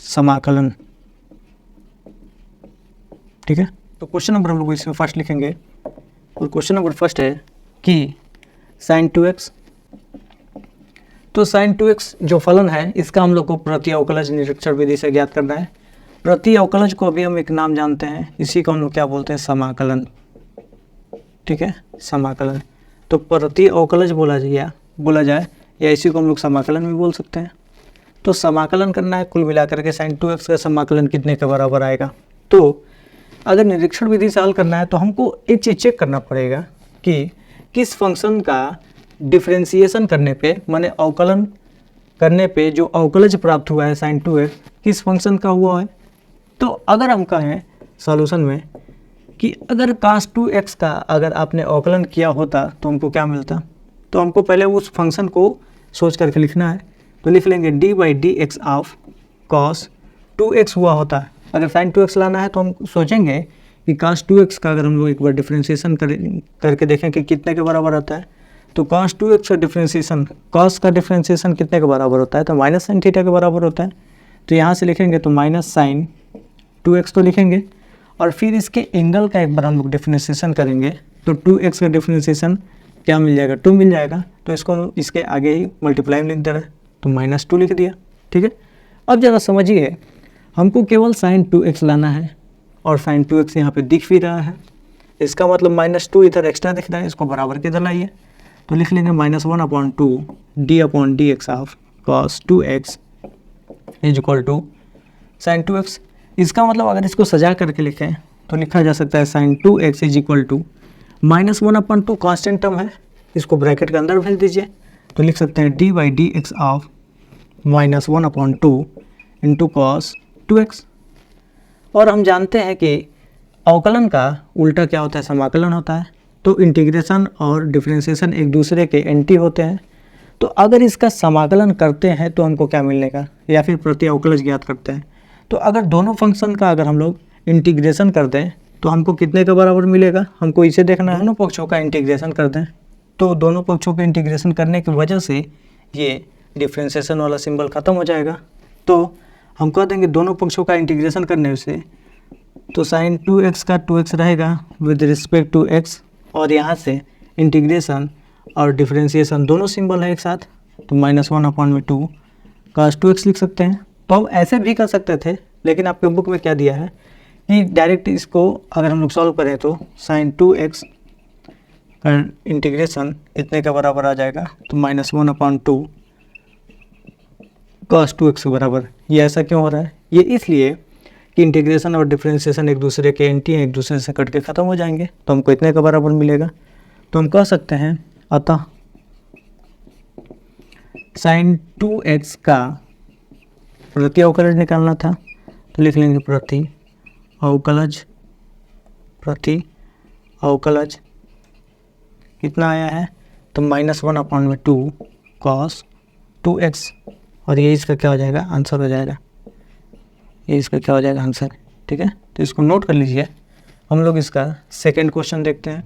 समाकलन। ठीक है, तो क्वेश्चन नंबर हम लोग इसमें फर्स्ट लिखेंगे, और क्वेश्चन नंबर फर्स्ट है कि sin 2x। तो sin 2x जो फलन है इसका हम लोग को प्रति अवकलज निरीक्षण विधि से ज्ञात करना है। प्रति अवकलज को अभी हम एक नाम जानते हैं, इसी को हम लोग क्या बोलते हैं, समाकलन। ठीक है, समाकलन। तो प्रति अवकलज बोला जाए या इसी को हम लोग समाकलन भी बोल सकते हैं। तो समाकलन करना है, कुल मिलाकर के sin 2x का समाकलन कितने के बराबर आएगा। तो अगर निरीक्षण विधि से हल करना है तो हमको एक चीज़ चेक करना पड़ेगा कि किस फंक्शन का डिफरेंशिएशन करने पे, माने अवकलन करने पे जो अवकलज प्राप्त हुआ है sin 2x किस फंक्शन का हुआ है। तो अगर हम कहें सॉल्यूशन में कि अगर cos 2x का अगर आपने अवकलन किया होता तो हमको क्या मिलता, तो हमको पहले उस फंक्शन को सोच करके लिखना है। तो लिख लेंगे d/dx ऑफ cos 2x हुआ होता है। अगर sin 2x लाना है तो हम सोचेंगे कि cos 2x का अगर हम लोग एक बार डिफ्रेंशिएशन करके देखें कि कितने के बराबर आता है। तो cos 2x का डिफ्रेंशिएशन, cos का डिफ्रेंशिएशन कितने के बराबर होता है, तो माइनस sin थीटा के बराबर होता है। तो यहाँ से लिखेंगे तो माइनस sin 2x तो लिखेंगे, और फिर इसके एंगल का एक बार हम लोग डिफ्रेंशिएशन करेंगे तो 2x का डिफ्रेंशिएशन क्या मिल जाएगा, 2 मिल जाएगा। तो इसको इसके आगे ही मल्टीप्लाई में लिख दे रहे हैं, तो -2 लिख दिया। ठीक है, अब ज़रा समझिए, हमको केवल sin 2x लाना है और sin 2x यहाँ पे दिख भी रहा है, इसका मतलब -2 इधर एक्स्ट्रा दिख रहा है, इसको बराबर के इधर लाइए। तो लिख लेंगे -1/2 d/dx of cos 2x is equal to sin 2x। इसका मतलब अगर इसको सजा करके लिखें तो लिखा जा सकता है sin 2x is equal to -1/2 constant term है, इसको ब्रैकेट के अंदर भेज दीजिए। तो लिख सकते हैं d/dx of -1/2 into cos 2x। और हम जानते हैं कि अवकलन का उल्टा क्या होता है, समाकलन होता है। तो इंटीग्रेशन और डिफरेंशिएशन एक दूसरे के एंटी होते हैं। तो अगर इसका समाकलन करते हैं तो हमको क्या मिलेगा, या फिर प्रति अवकलज ज्ञात करते हैं। तो अगर दोनों फंक्शन का अगर हम लोग इंटीग्रेशन कर दें तो हमको कितने के बराबर मिलेगा, हमको इसे देखना है। दोनों पक्षों का इंटीग्रेशन कर दें तो दोनों पक्षों के इंटीग्रेशन करने की वजह से ये डिफरेंशिएशन वाला सिंबल ख़त्म हो जाएगा। तो हम कह देंगे दोनों पक्षों का इंटीग्रेशन करने से, तो sin 2x का 2x रहेगा विद रिस्पेक्ट टू x, और यहाँ से इंटीग्रेशन और डिफरेंशिएशन दोनों सिंबल है एक साथ, तो -1/2 cos 2x लिख सकते हैं। तो हम ऐसे भी कर सकते थे, लेकिन आपके बुक में क्या दिया है कि डायरेक्ट इसको अगर हम लोग सॉल्व करें तो sin 2x का इंटीग्रेशन इतने के बराबर आ जाएगा, तो -1/2 cos 2x के बराबर। ये ऐसा क्यों हो रहा है, ये इसलिए कि इंटीग्रेशन और डिफरेंशिएशन एक दूसरे के एंटी हैं, एक दूसरे से कट के ख़त्म हो जाएंगे, तो हमको इतने का बराबर मिलेगा। तो हम कह सकते हैं अतः sin 2x का प्रति अवकलज निकालना था, तो लिख लेंगे प्रति अवकलज कितना आया है, तो -1/2 cos 2x, और ये इसका क्या हो जाएगा, आंसर हो जाएगा। ये इसका क्या हो जाएगा, आंसर। ठीक है, तो इसको नोट कर लीजिए। हम लोग इसका सेकंड क्वेश्चन देखते हैं।